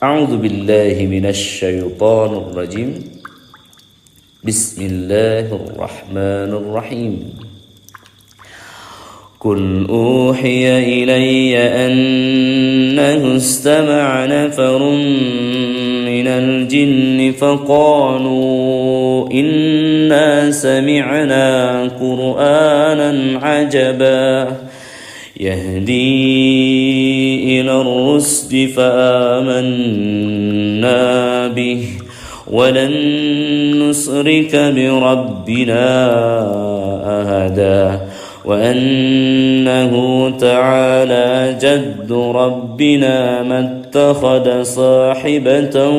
أعوذ بالله من الشيطان الرجيم. بسم الله الرحمن الرحيم. قل أوحي إلي أنه استمع نفر من الجن فقالوا إنا سمعنا قرآنا عجبا يهدي إلى الرشد فآمنا به ولن نشرك بربنا أحدا وأنه تعالى جد ربنا ما اتخذ صاحبة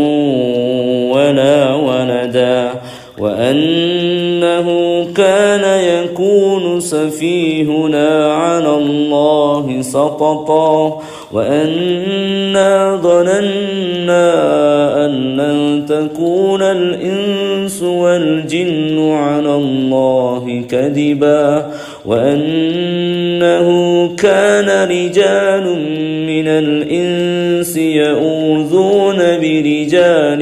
ولا ولدا وأنه كان يكون سفيهنا على الله سقطا وأنا ظننا أن لن تكون الإنس والجن على الله كذبا وأنه كان رجال من الإنس يؤوذون برجال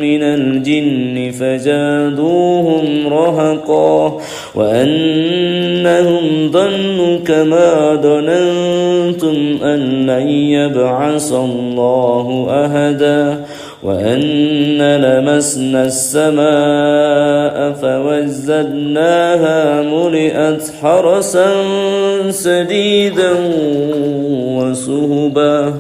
من الجن فزادوهم رهقا وأنهم ظنوا كما ظننتم أن لن يبعث الله أحدا وأن لمسنا السماء فوزدناها ملئت حرسا شديدا وشهبا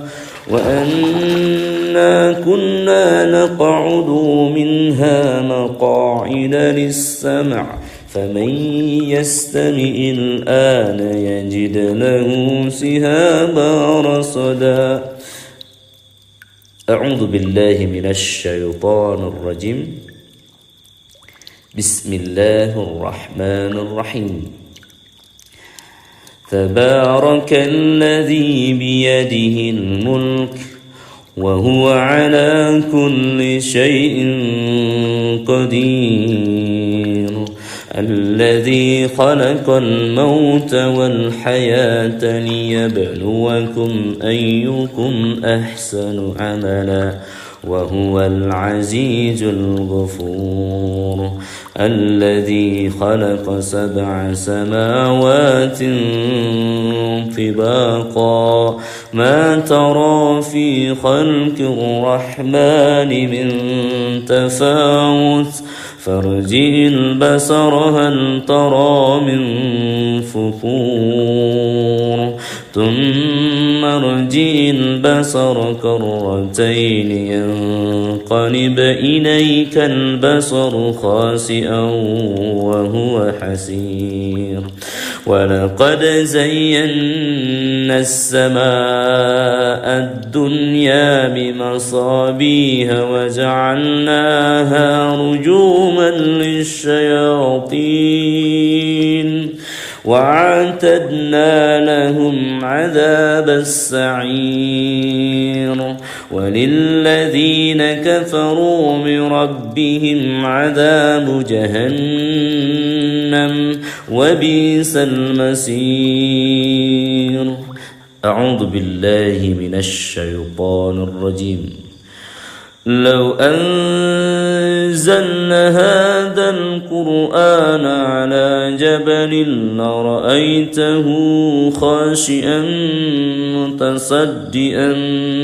وأنا كنا نقعد منها مقاعد للسمع فمن يستمع الآن يجد له شهابا رصدا. أعوذ بالله من الشيطان الرجيم. بسم الله الرحمن الرحيم. تبارك الذي بيده الملك وهو على كل شيء قدير الذي خلق الموت والحياة ليبلوكم أيكم أحسن عملا وهو العزيز الغفور الذي خلق 7 سماوات طباقا ما ترى في خلق الرحمن من تفاوت فارجع البصر هل ترى من فطور ثم ارجع البصر كرتين ينقلب إليك البصر خاسئا وهو حسير ولقد زينا السماء الدنيا بمصابيح وجعلناها رجوما للشياطين وأعتدنا لهم عذاب السعير وللذين كفروا بربهم عذاب جهنم وبئس المصير. أعوذ بالله من الشيطان الرجيم. لو أنزلنا هذا القرآن على جبل لرأيته خاشعا متصدئا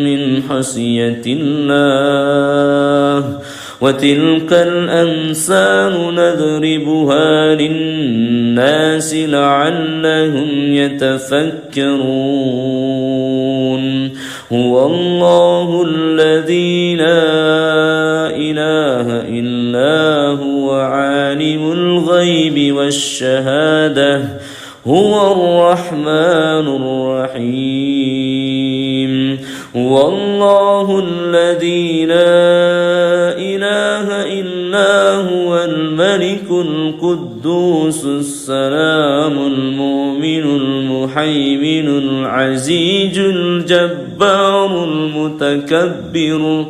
من خشية الله وتلك الأمثال نضربها للناس لعلهم يتفكرون. هو الله الذي لا إله إلا هو عالم الغيب والشهادة هو الرحمن الرحيم. هو الله الذي لا إله إلا هو الملك القدوس السلام المؤمن المهيمن العزيز الجبار المتكبر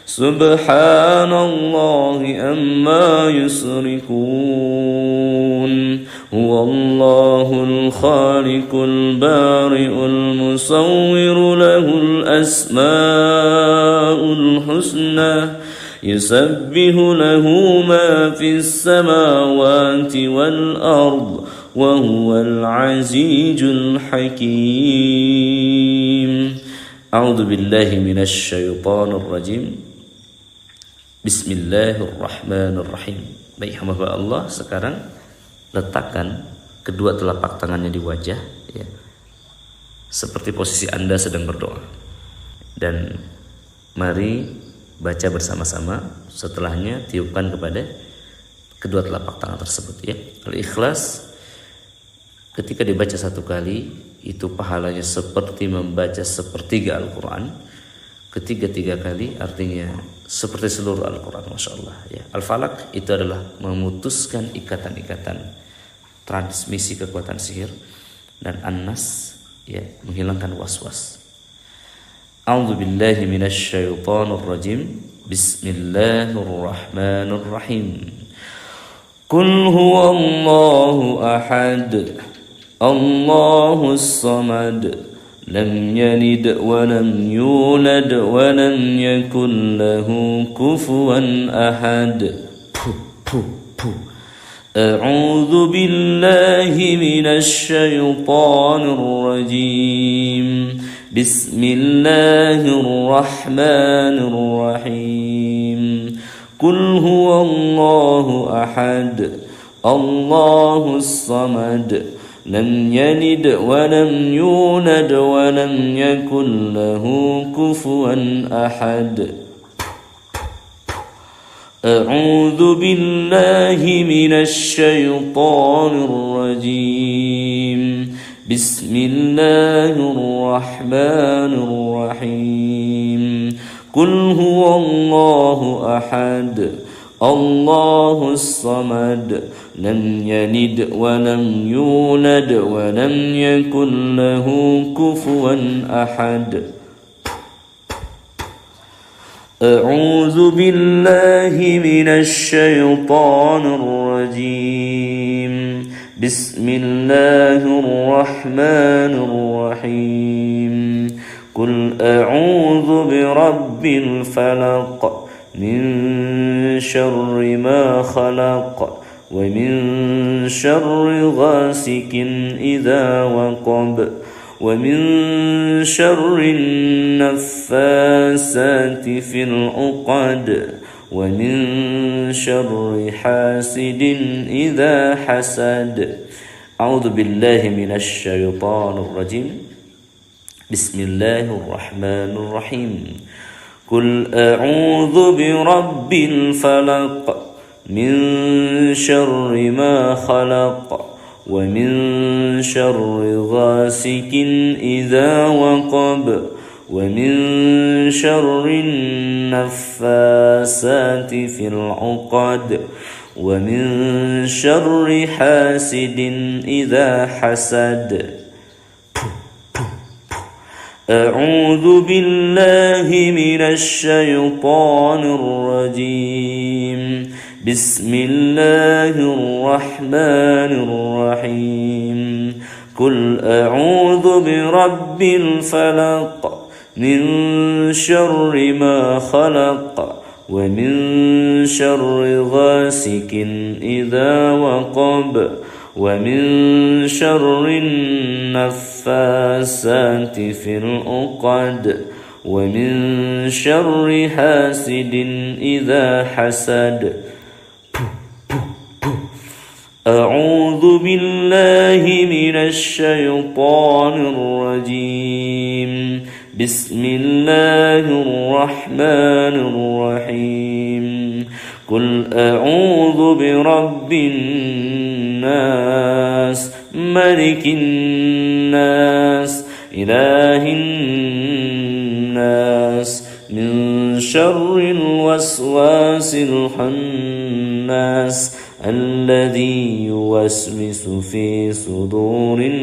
سبحان الله أما يشركون هو الله الخالق البارئ المصور له الأسماء الحسنى يسبح له ما في السماوات والأرض وهو العزيز الحكيم. أعوذ بالله من الشيطان الرجيم. Bismillahirrahmanirrahim. Baik hamba Allah, sekarang letakkan kedua telapak tangannya di wajah, ya, seperti posisi Anda sedang berdoa. Dan mari baca bersama-sama. Setelahnya tiupkan kepada kedua telapak tangan tersebut, ya. Al-Ikhlas ketika dibaca satu kali itu pahalanya seperti membaca sepertiga Al-Quran. Ketiga kali artinya seperti seluruh Al-Quran, Masya Allah, ya. Al-Falaq itu adalah memutuskan ikatan-ikatan transmisi kekuatan sihir. Dan An-Nas, ya, menghilangkan was-was. A'udzu billahi minasyaitonir rajim. Bismillahirrahmanirrahim. Qul huwallahu ahad, Allahus samad, lam yalid wa lam yulad wa lam yakul lahu kufuwan ahad. A'udzu billahi minasyaitonir rajim. Bismillahirrahmanirrahim. Qul huwallahu ahad, Allahus samad, lam yalid wa lam yulad wa lam yakul lahu kufuwan ahad. A'udzu billahi minasyaitonir rajim. Bismillahirrahmanirrahim. Qul huwallahu ahad, Allahus samad, lam yalid wa lam yulad wa lam yakul lahu kufuwan ahad. A'udzu billahi minasyaitonir rajim. Bismillahirrahmanirrahim. Qul a'udzu birabbil falaq min syarri ma khalaq wa min syarri ghasikin idza waqab wa min syarri naffasati fil 'uqad wa min syarri hasidin idza hasad. A'udzu billahi minasy syaithanir rajim. Bismillahirrahmanirrahim. Qul a'udzu birabbil falaq min syarri ma khalaq wa min syarri ghasikin idza waqab wa min syarri naffasati fil 'uqad wa min syarri hasidin idza hasad. A'udzu billahi minasy syaithanir rajim. Bismillahirrahmanirrahim. Qul a'udzu birabbil falaq min syarri ma khalaq wa min syarri ghasikin idza waqab wa min syarri naffasati fil 'uqad wa min syarri hasidin idza hasad. A'udzu billahi minasy syaithanir rajim. Bismillahirrahmanirrahim. Qul a'udzu birabbin nas, malikin nas, ilahin nas, min syarril waswasil khannas, alladzi yuwaswisu fi sudurin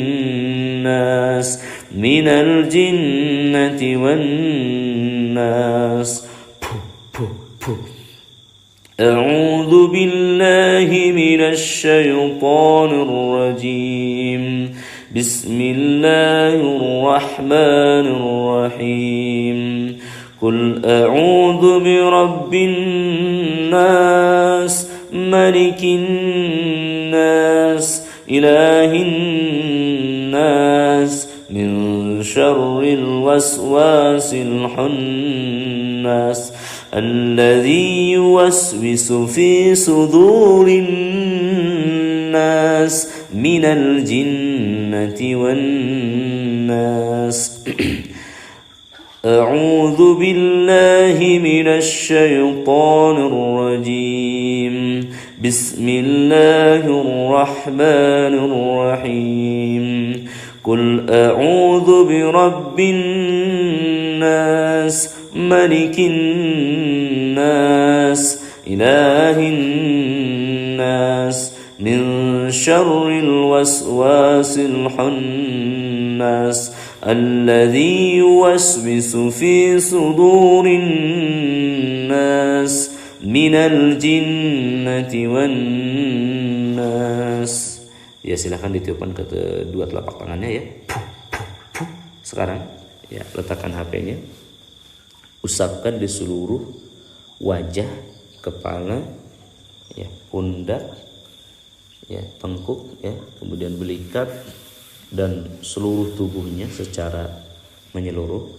nas, minal jinnati wan nas. أعوذ بالله من الشيطان الرجيم بسم الله الرحمن الرحيم قل أعوذ برب الناس ملك الناس إله الناس من شر الوسواس الخناس الذي يوسوس في صدور الناس من الجنة والناس أعوذ بالله من الشيطان الرجيم بسم الله الرحمن الرحيم قل أعوذ برب الناس ملك الناس إله الناس من شر الوسواس الخناس الذي يوسوس في صدور الناس من الجنة والناس. Ya, silahkan ditiupkan kedua telapak tangannya ya. Sekarang ya, letakkan HP-nya, usapkan di seluruh wajah, kepala, ya, pundak, ya, tengkuk, ya, kemudian belikat dan seluruh tubuhnya secara menyeluruh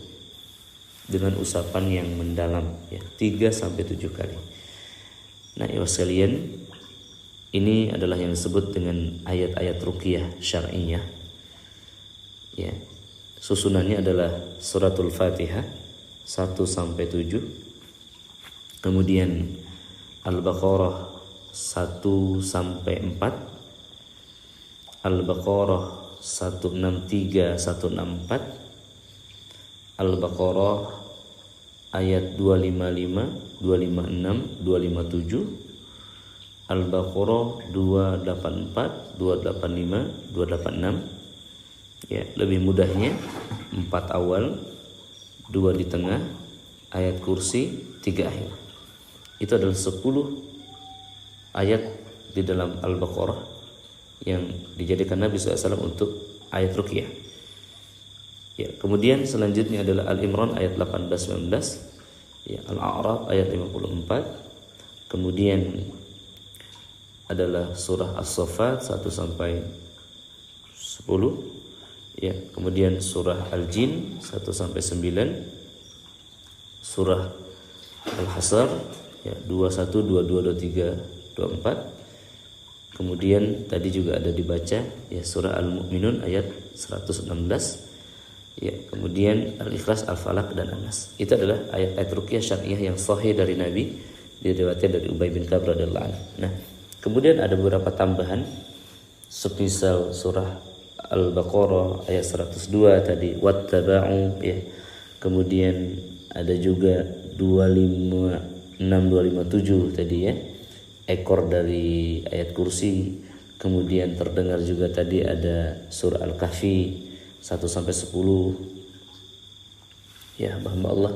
dengan usapan yang mendalam ya, 3-7 kali. Nah, ya sekalian, ini adalah yang disebut dengan ayat-ayat ruqyah syar'iyyah. Ya. Susunannya adalah suratul Fatihah 1-7. Kemudian Al-Baqarah 1-4. Al-Baqarah 163, 164. Al-Baqarah ayat 255, 256, 257. Al-Baqarah 284, 285, 286. Ya, lebih mudahnya 4 awal, 2 di tengah, ayat kursi 3 akhir. Itu adalah 10 ayat di dalam Al-Baqarah yang dijadikan Nabi SAW untuk ayat ruqyah. Ya, kemudian selanjutnya adalah Al-Imran ayat 18-19, ya, Al-A'raf ayat 54. Kemudian adalah surah As-Saffat 1-10. Ya, kemudian surah Al-Jin 1-9. Surah Al-Hasr ya, 21, 22, 23, 24. Kemudian tadi juga ada dibaca ya surah Al-Mu'minun ayat 116. Ya, kemudian Al-Ikhlas, Al-Falaq dan An-Nas. Itu adalah ayat-ayat ruqyah syar'iyyah yang sahih dari Nabi, diriwayatkan dari Ubay bin Ka'ab radhiyallahu anhu. Nah, kemudian ada beberapa tambahan semisal surah Al-Baqarah ayat 102 tadi wattaba'u ya. Kemudian ada juga 256, 257 tadi ya, ekor dari ayat kursi. Kemudian terdengar juga tadi ada surah Al-Kahfi 1-10. Ya, hamba Allah,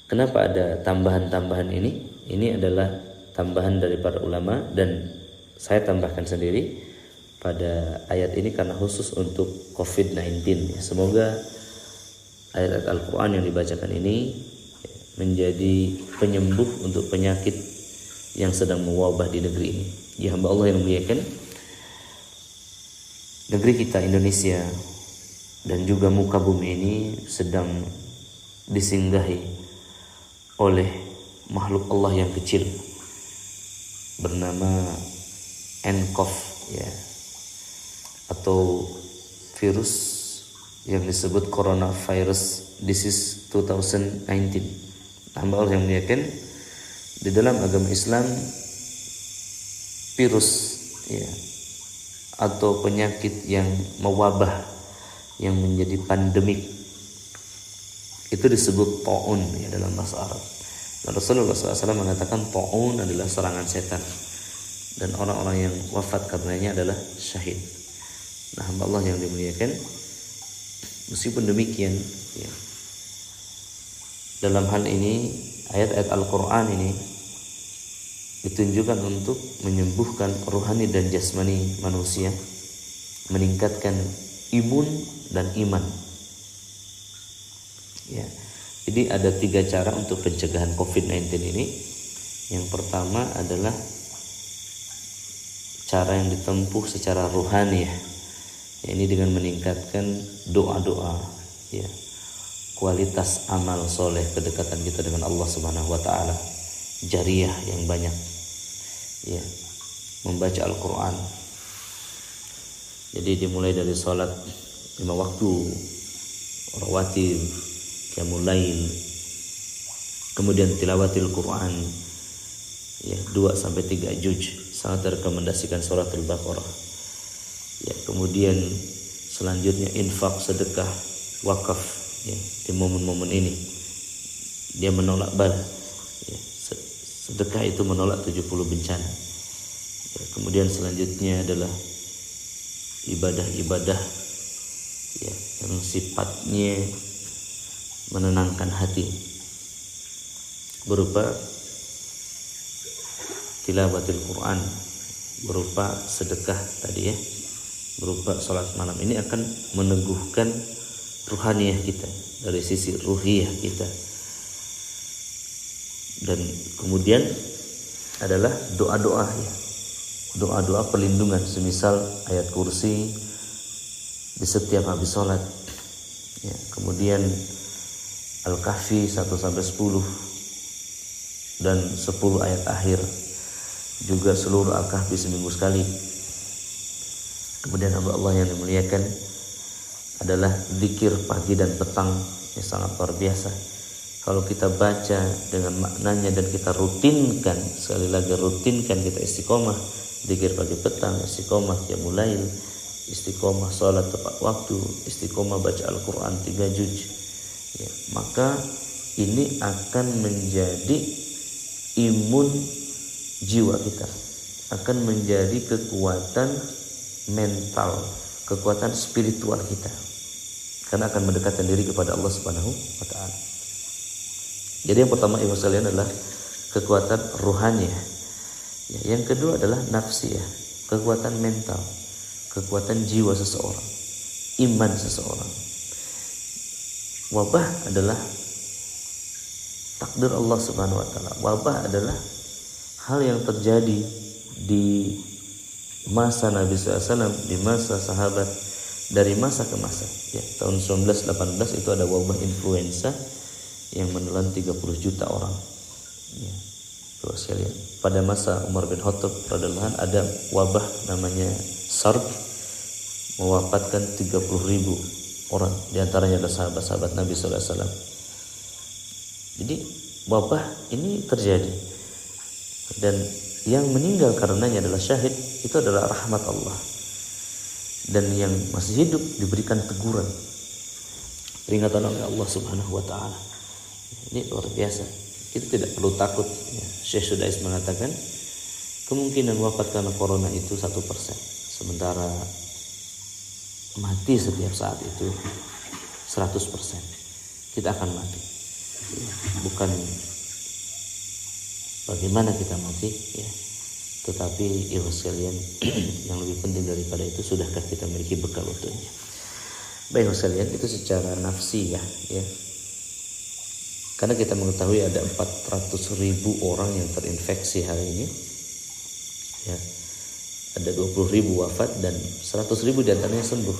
kenapa ada tambahan-tambahan ini? Ini adalah tambahan dari para ulama dan saya tambahkan sendiri pada ayat ini karena khusus untuk COVID-19. Semoga ayat-ayat Al-Quran yang dibacakan ini menjadi penyembuh untuk penyakit yang sedang mewabah di negeri ini. Ya, hamba Allah yang muliakan, negeri kita Indonesia dan juga muka bumi ini sedang disinggahi oleh makhluk Allah yang kecil bernama nCoV ya, atau virus yang disebut coronavirus disease 2019. Hamba Allah yang muliakan, di dalam agama Islam virus ya atau penyakit yang mewabah yang menjadi pandemik itu disebut ta'un ya dalam bahasa Arab. Dan Rasulullah SAW mengatakan ta'un adalah serangan setan dan orang-orang yang wafat karenanya adalah syahid. Nah, hamba Allah yang dimuliakan, meskipun demikian ya, dalam hal ini ayat-ayat Al-Quran ini ditunjukkan untuk menyembuhkan rohani dan jasmani manusia, meningkatkan imun dan iman. Ya, jadi ada 3 cara untuk pencegahan COVID-19 ini. Yang pertama adalah cara yang ditempuh secara rohani, ya. Ini dengan meningkatkan doa-doa, ya, kualitas amal soleh, kedekatan kita dengan Allah Subhanahu wa taala, jariyah yang banyak, ya, membaca Al-Quran. Jadi dimulai dari sholat 5 waktu, rawatib, qiyamul lail, kemudian tilawatil Quran, ya, 2-3 juz. Sangat rekomendasikan suratul Baqarah. Ya, kemudian selanjutnya infak, sedekah, wakaf, ya, di momen-momen ini dia menolak bala, ya, sedekah itu menolak 70 bencana. Ya, kemudian selanjutnya adalah ibadah-ibadah, ya, yang sifatnya menenangkan hati, berupa tilawatil Quran, berupa sedekah tadi, ya, berupa sholat malam. Ini akan meneguhkan ruhaniyah kita, dari sisi ruhiyah kita. Dan kemudian adalah doa-doa, ya, doa-doa perlindungan, semisal ayat kursi di setiap habis sholat, ya. Kemudian Al-Kahfi 1-10 dan 10 ayat akhir, juga seluruh Al-Kahfi seminggu sekali. Kemudian Allah yang dimuliakan adalah zikir pagi dan petang, yang sangat luar biasa. Kalau kita baca dengan maknanya dan kita rutinkan, sekali lagi rutinkan, kita istiqomah zikir pagi petang, istiqomah qiyamul lail, istiqomah salat tepat waktu, istiqomah baca Al-Quran 3 juz, ya, maka ini akan menjadi imun jiwa kita, akan menjadi kekuatan mental, kekuatan spiritual kita, karena akan mendekatkan diri kepada Allah Subhanahu wa taala. Jadi yang pertama ibu sekalian adalah kekuatan rohani, ya. Yang kedua adalah nafsi, ya, kekuatan mental, kekuatan jiwa seseorang, iman seseorang. Wabah adalah takdir Allah Subhanahu wa taala. Wabah adalah hal yang terjadi di masa Nabi SAW, di masa sahabat, dari masa ke masa, ya. Tahun 1918 itu ada wabah influenza yang menelan 30 juta orang, ya. Sekalian. Pada masa Umar bin Khattab radhiyallahu anhu ada wabah namanya SARS, mewafatkan 30.000 orang, di antaranya ada sahabat-sahabat Nabi SAW. Jadi wabah ini terjadi, dan yang meninggal karenanya adalah syahid, itu adalah rahmat Allah. Dan yang masih hidup diberikan teguran, peringatan oleh Allah Subhanahu wa taala. Ini luar biasa. Kita tidak perlu takut, ya. Syekh Sudais mengatakan kemungkinan wafat karena corona itu 1%, sementara mati setiap saat itu 100%. Kita akan mati, bukan bagaimana kita mati, ya, tetapi ibu sekalian, yang lebih penting daripada itu, sudahkah kita memiliki bekal untuknya. Baik ibu sekalian, itu secara nafsi, ya. Karena kita mengetahui ada 400.000 orang yang terinfeksi hari ini, ya. Ada 20.000 wafat dan 100.000 diantaranya sembuh.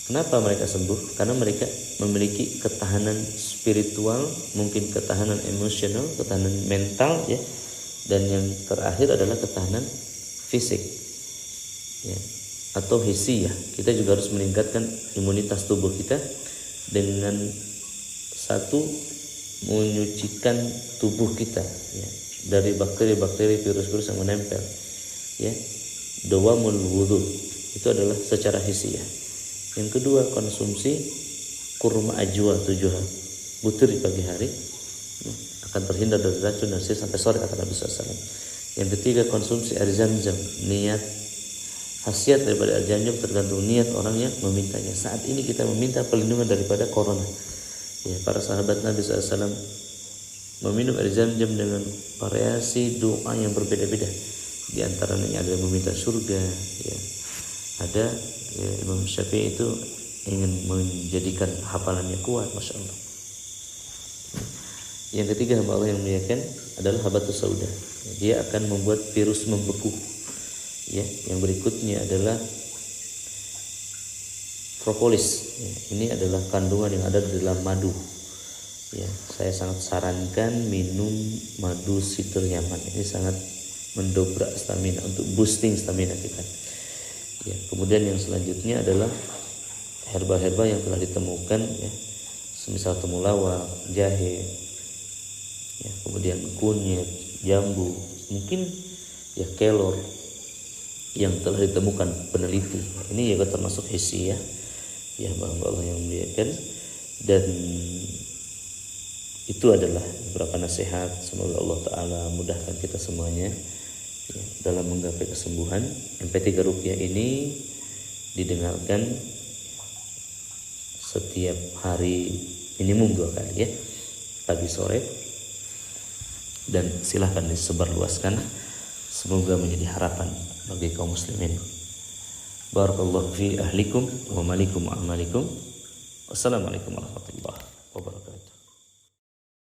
Kenapa mereka sembuh? Karena mereka memiliki ketahanan spiritual, mungkin ketahanan emosional, ketahanan mental, ya. Dan yang terakhir adalah ketahanan fisik, ya, atau hisi, ya. Kita juga harus meningkatkan imunitas tubuh kita dengan satu, menyucikan tubuh kita, ya, dari bakteri-bakteri, virus-virus yang menempel, ya. Dawamul wudu itu adalah secara hisi, ya. Yang kedua, konsumsi kurma ajwa 7 butir di pagi hari, ya, akan terhindar dari racun dan sampai sore, kata Nabi SAW. Yang ketiga, konsumsi air zam-zam. Niat, khasiat daripada air zam-zam tergantung niat orang yang memintanya. Saat ini kita meminta perlindungan daripada corona, ya. Para sahabat Nabi SAW meminum air Zam-Zam dengan variasi doa yang berbeda-beda. Di antaranya ada meminta surga, ya. Ada ya, Imam Syafi'i itu ingin menjadikan hafalannya kuat, masya Allah. Yang ketiga hamba Allah yang muliakan adalah habatus sauda. Dia akan membuat virus membeku. Ya, yang berikutnya adalah propolis. Ya, ini adalah kandungan yang ada di dalam madu. Ya, saya sangat sarankan minum madu situr nyaman. Ini sangat mendobrak stamina, untuk boosting stamina kita. Ya, kemudian yang selanjutnya adalah herba-herba yang telah ditemukan, ya, semisal temulawak, jahe, ya, kemudian kunyit, jambu, mungkin ya kelor yang telah ditemukan peneliti. Ini juga termasuk hisi, ya, hamba Allah yang muliakan. Dan itu adalah beberapa nasihat. Semoga Allah Ta'ala mudahkan kita semuanya, ya, dalam menggapai kesembuhan. MP3 Ruqyah ini didengarkan setiap hari minimum 2 kali, ya, pagi sore, dan silahkan disebarluaskan. Semoga menjadi harapan bagi kaum muslimin. Barakallahu fi ahlikum wa malikum wa amalikum. Wassalamualaikum warahmatullahi wabarakatuh.